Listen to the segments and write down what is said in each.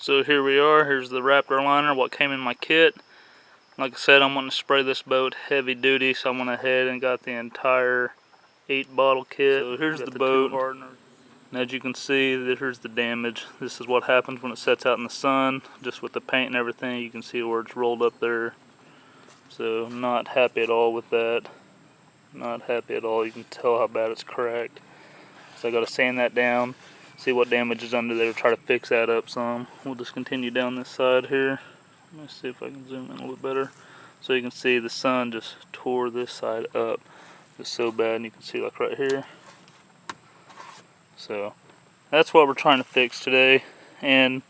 So here we are, here's the Raptor Liner, what came in my kit. Like I said, I'm wanting to spray this boat heavy duty, so I went ahead and got the entire 8-bottle kit. So here's the boat, and as you can see, here's the damage. This is what happens when it sets out in the sun, just with the paint and everything. You can see where it's rolled up there. So not happy at all with that. Not happy at all. You can tell how bad it's cracked. So I got to sand that down, see what damage is under there, try to fix that up some. We'll just continue down this side here. Let me see if I can zoom in a little better. So you can see the sun just tore this side up. It's so bad, and you can see like right here. So that's what we're trying to fix today. And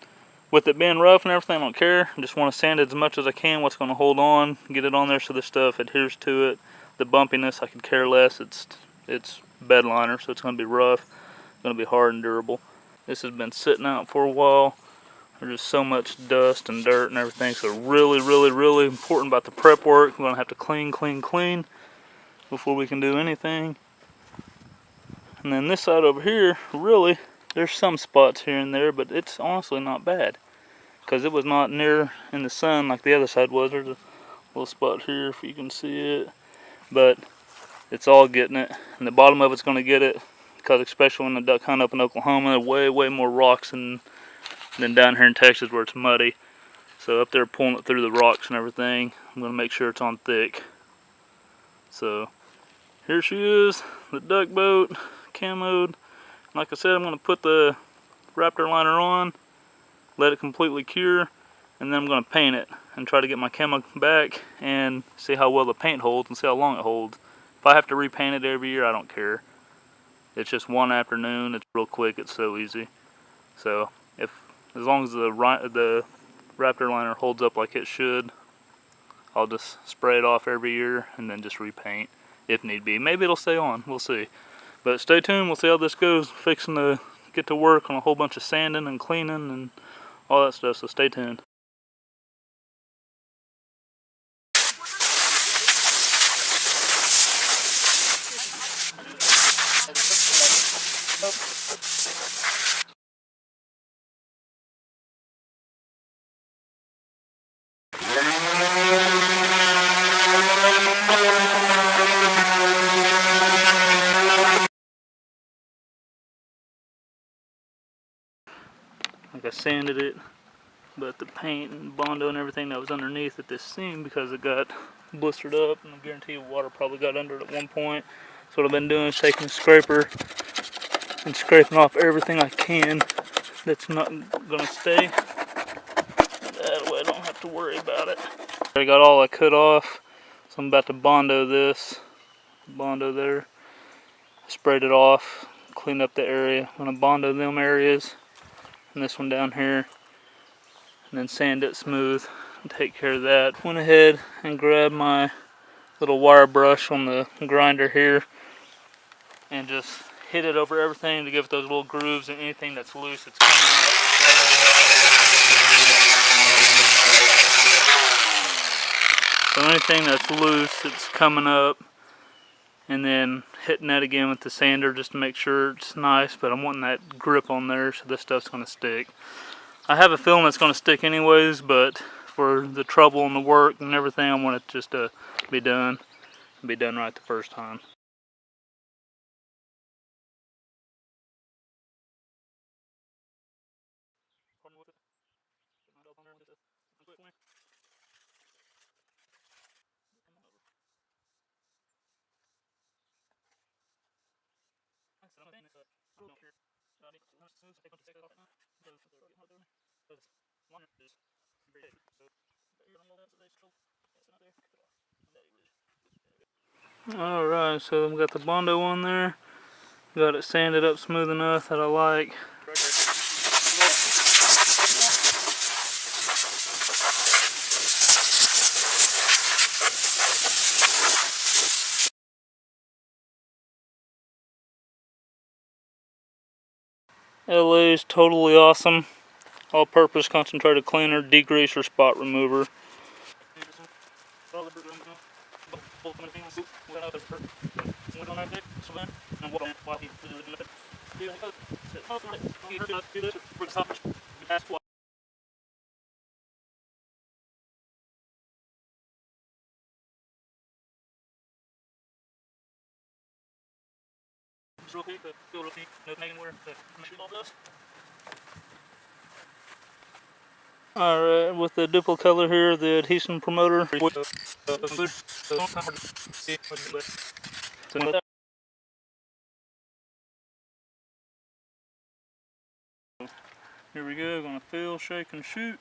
with it being rough and everything, I don't care. I just want to sand it as much as I can, what's going to hold on, get it on there so this stuff adheres to it. The bumpiness, I could care less. It's bed liner, so it's going to be rough. It's going to be hard and durable. This has been sitting out for a while. There's just so much dust and dirt and everything, so really important about the prep work. We're going to have to clean before we can do anything. And then this side over here, really, there's some spots here and there, but it's honestly not bad, because it was not near in the sun like the other side was. There's a little spot here if you can see it, but it's all getting it, and the bottom of it's going to get it, because especially when the duck hunt up in Oklahoma, there's way more rocks than down here in Texas where it's muddy. So up there pulling it through the rocks and everything, I'm going to make sure it's on thick. So here she is, the duck boat, camoed. Like I said, I'm going to put the Raptor Liner on, let it completely cure, and then I'm going to paint it and try to get my camo back and see how well the paint holds and see how long it holds. If I have to repaint it every year, I don't care. It's just one afternoon, it's real quick, it's so easy. So as long as the Raptor Liner holds up like it should, I'll just spray it off every year and then just repaint if need be. Maybe it'll stay on, we'll see. But stay tuned, we'll see how this goes. Fixing to get to work on a whole bunch of sanding and cleaning and all that stuff, so stay tuned. Like I sanded it, but the paint and Bondo and everything that was underneath at this seam, because it got blistered up, and I guarantee you water probably got under it at one point. So what I've been doing is taking a scraper and scraping off everything I can that's not gonna stay. That way I don't have to worry about it. I got all I could off, so I'm about to Bondo this. Bondo there. Sprayed it off, cleaned up the area. I'm gonna Bondo them areas and this one down here, and then sand it smooth and take care of that. Went ahead and grabbed my little wire brush on the grinder here and just hit it over everything to give it those little grooves, and anything that's loose that's coming up. So anything that's loose, it's coming up, and then hitting that again with the sander just to make sure it's nice, but I'm wanting that grip on there so this stuff's going to stick. I have a feeling it's going to stick anyways, but for the trouble and the work and everything, I want it just to be done right the first time. Alright, so I've got the Bondo on there. Got it sanded up smooth enough that I like. LA is totally awesome. All-purpose concentrated cleaner, degreaser, spot remover. real quick to go real deep, where the shoot all does. Alright, with the duplo color here, the adhesion promoter. Here we go, gonna fill, shake, and shoot.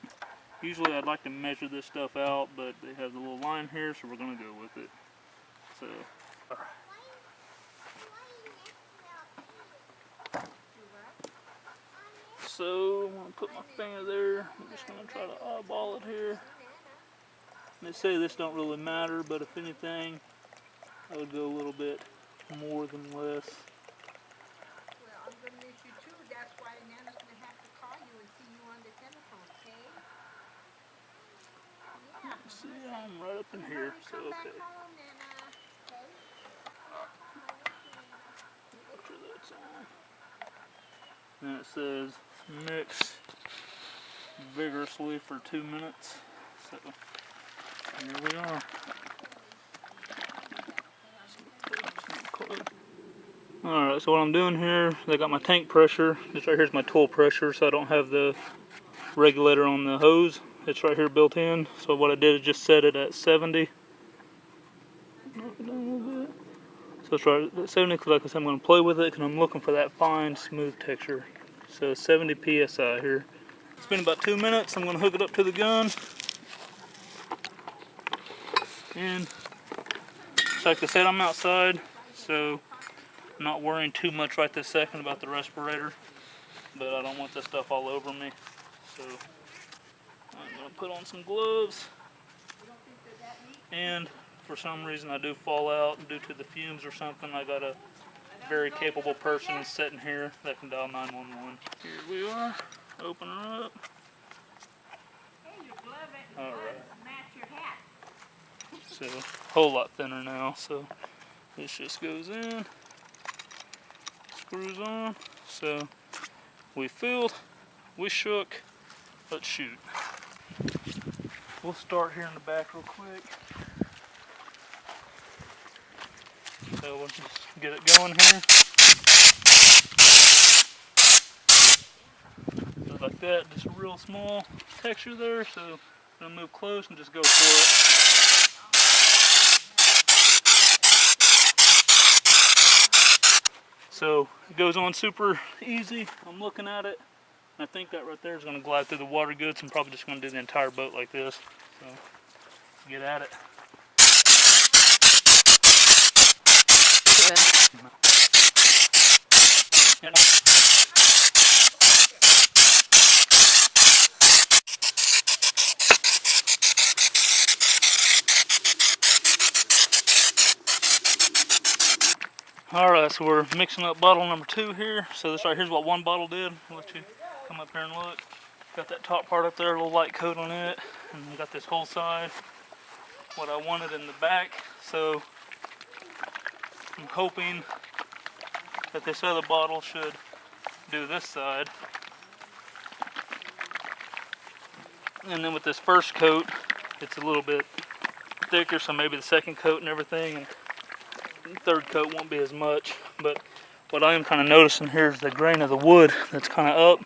Usually I'd like to measure this stuff out, but they have the little line here, so we're gonna go with it. So, I'm gonna put my finger there. I'm just gonna try to eyeball it here. They say this don't really matter, but if anything, I would go a little bit more than less. Well, I'm gonna miss you too. That's why Nana's gonna have to call you and see you on the telephone, okay? Yeah. See, I'm right up in here, so okay. Home, Nana. Okay? Make sure that's on. And it says mix vigorously for 2 minutes. So here we are. Alright, so what I'm doing here, I got my tank pressure. This right here is my tool pressure, so I don't have the regulator on the hose. It's right here built in. So what I did is just set it at 70. Knock it down a little bit. So it's right at 70 because like I said, I'm going to play with it because I'm looking for that fine, smooth texture. So 70 psi here. It's been about 2 minutes. I'm going to hook it up to the gun. And like I said, I'm outside, so I'm not worrying too much right this second about the respirator. But I don't want this stuff all over me. So I'm going to put on some gloves. And for some reason I do fall out due to the fumes or something. I got a very capable person sitting here that can dial 911. Here we are. Open her up. Alright. So, a whole lot thinner now. So, this just goes in. Screws on. So, we filled. We shook. Let's shoot. We'll start here in the back real quick. So we'll just get it going here. Just like that, just a real small texture there. So I'm gonna move close and just go for it. So it goes on super easy. I'm looking at it. And I think that right there is gonna glide through the water goods. I'm probably just gonna do the entire boat like this. So get at it. Alright, so we're mixing up bottle number 2 here. So this right here's what one bottle did. I'll let you come up here and look. Got that top part up there, a little light coat on it. And we got this whole side, what I wanted in the back. So I'm hoping that this other bottle should do this side. And then with this first coat, it's a little bit thicker, so maybe the second coat and everything, and the third coat won't be as much. But what I am kind of noticing here is the grain of the wood that's kind of up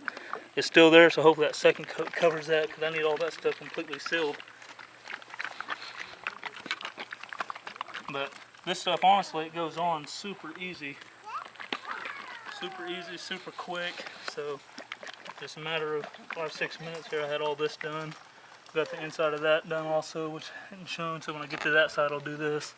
is still there, so hopefully that second coat covers that, because I need all that stuff completely sealed. But this stuff, honestly, it goes on super easy. Super easy, super quick. So just a matter of 5-6 minutes here, I had all this done. Got the inside of that done also, which isn't shown, so when I get to that side, I'll do this.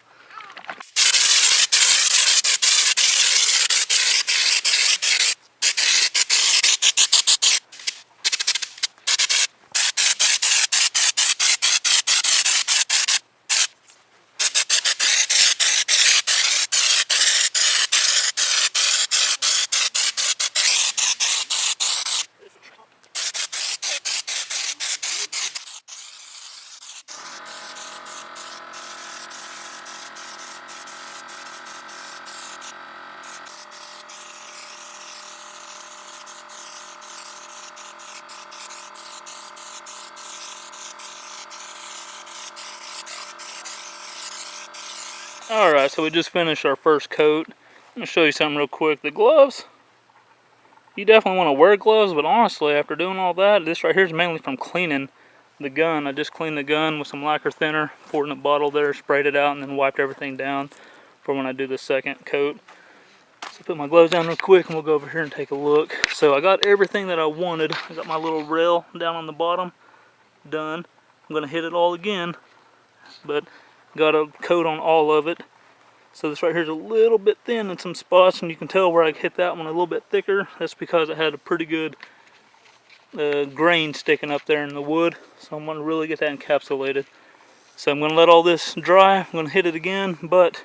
Alright, so we just finished our first coat, Let me show you something real quick. The gloves, you definitely want to wear gloves, but honestly, after doing all that, this right here is mainly from cleaning the gun. I just cleaned the gun with some lacquer thinner, poured in a bottle there, sprayed it out, and then wiped everything down for when I do the second coat. So put my gloves down real quick and we'll go over here and take a look. So I got everything that I wanted. I got my little rail down on the bottom done. I'm going to hit it all again, but got a coat on all of it. So this right here is a little bit thin in some spots, and you can tell where I hit that one a little bit thicker. That's because it had a pretty good grain sticking up there in the wood. So I'm going to really get that encapsulated. So I'm going to let all this dry. I'm going to hit it again, but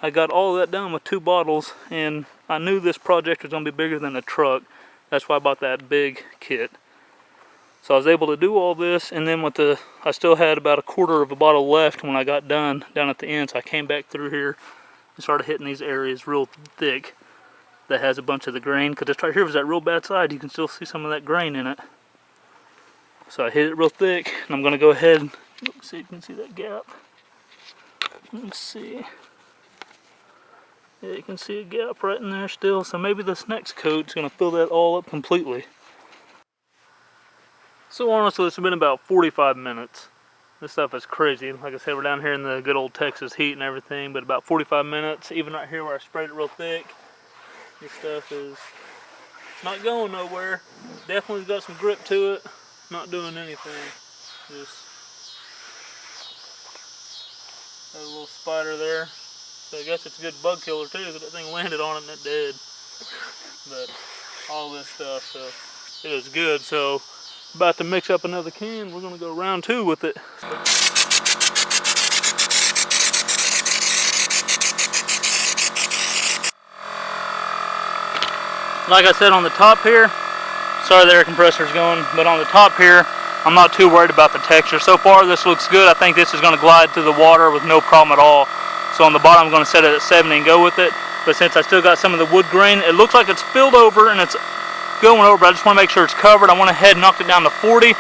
I got all of that done with 2 bottles, and I knew this project was going to be bigger than a truck. That's why I bought that big kit. So I was able to do all this, and then with I still had about 1/4 of a bottle left when I got done down at the end. So I came back through here and started hitting these areas real thick that has a bunch of the grain, because this right here was that real bad side. You can still see some of that grain in it. So I hit it real thick, and I'm going to go ahead and see if you can see that gap. Let me see. Yeah, you can see a gap right in there still, so maybe this next coat's going to fill that all up completely. So honestly, it's been about 45 minutes. This stuff is crazy. Like I said, we're down here in the good old Texas heat and everything, but about 45 minutes, even right here where I sprayed it real thick, this stuff is not going nowhere. Definitely got some grip to it. Not doing anything. Just got a little spider there. So I guess it's a good bug killer too, because that thing landed on it and it did. But all this stuff, so it is good. So about to mix up another can. We're gonna go round 2 with it. Like I said on the top here, sorry the air compressor's going, but on the top here, I'm not too worried about the texture. So far this looks good. I think this is gonna glide through the water with no problem at all. So on the bottom I'm going to set it at 70 and go with it. But since I still got some of the wood grain, it looks like it's filled over and it's going over, but I just want to make sure it's covered. I went ahead and knocked it down to 40.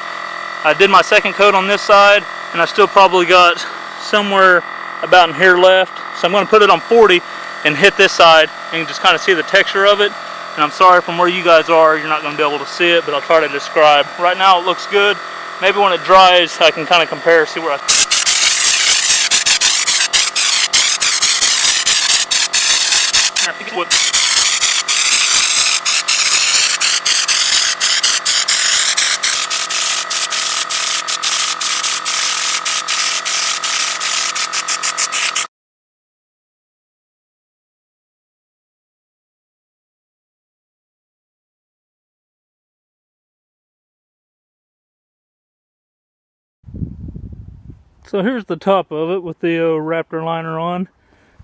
I did my second coat on this side, and I still probably got somewhere about in here left. So I'm going to put it on 40 and hit this side and just kind of see the texture of it. And I'm sorry, from where you guys are, you're not going to be able to see it, but I'll try to describe. Right now it looks good. Maybe when it dries, I can kind of compare, see where I... So here's the top of it with the Raptor Liner on.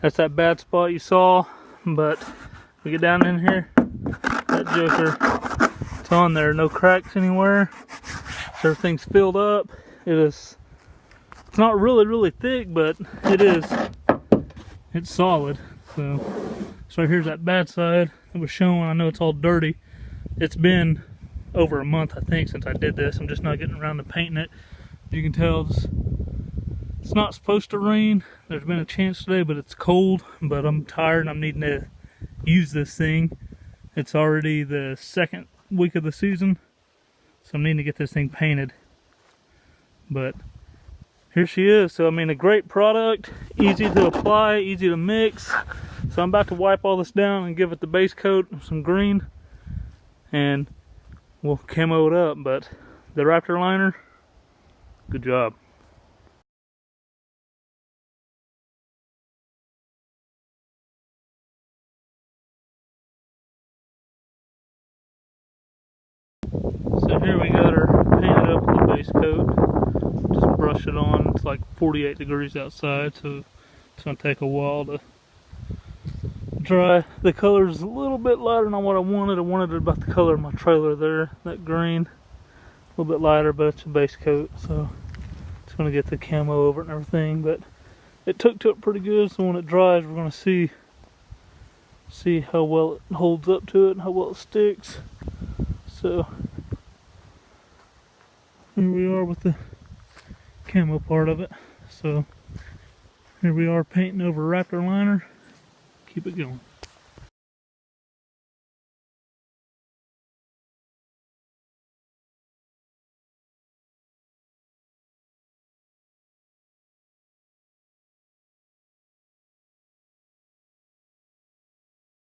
That's that bad spot you saw, but we get down in here, that joker, it's on there, no cracks anywhere. So everything's filled up. It's not really thick, but it's solid. So right here's that bad side that was showing. I know it's all dirty. It's been over a month, I think, since I did this. I'm just not getting around to painting it. You can tell it's not supposed to rain. There's been a chance today, but it's cold. But I'm tired and I'm needing to use this thing. It's already the 2nd week of the season, so I'm needing to get this thing painted. But here she is. So I mean, a great product, easy to apply, easy to mix. So I'm about to wipe all this down and give it the base coat of some green, and we'll camo it up. But the Raptor Liner, good job. So here we got her painted up with the base coat. Just brush it on. It's like 48 degrees outside, so it's going to take a while to dry. The color's a little bit lighter than what I wanted. I wanted it about the color of my trailer there, that green. A little bit lighter, but it's a base coat, so it's going to get the camo over it and everything. But it took to it pretty good, so when it dries, we're going to see how well it holds up to it and how well it sticks. So here we are with the camo part of it. So here we are painting over Raptor Liner. Keep it going.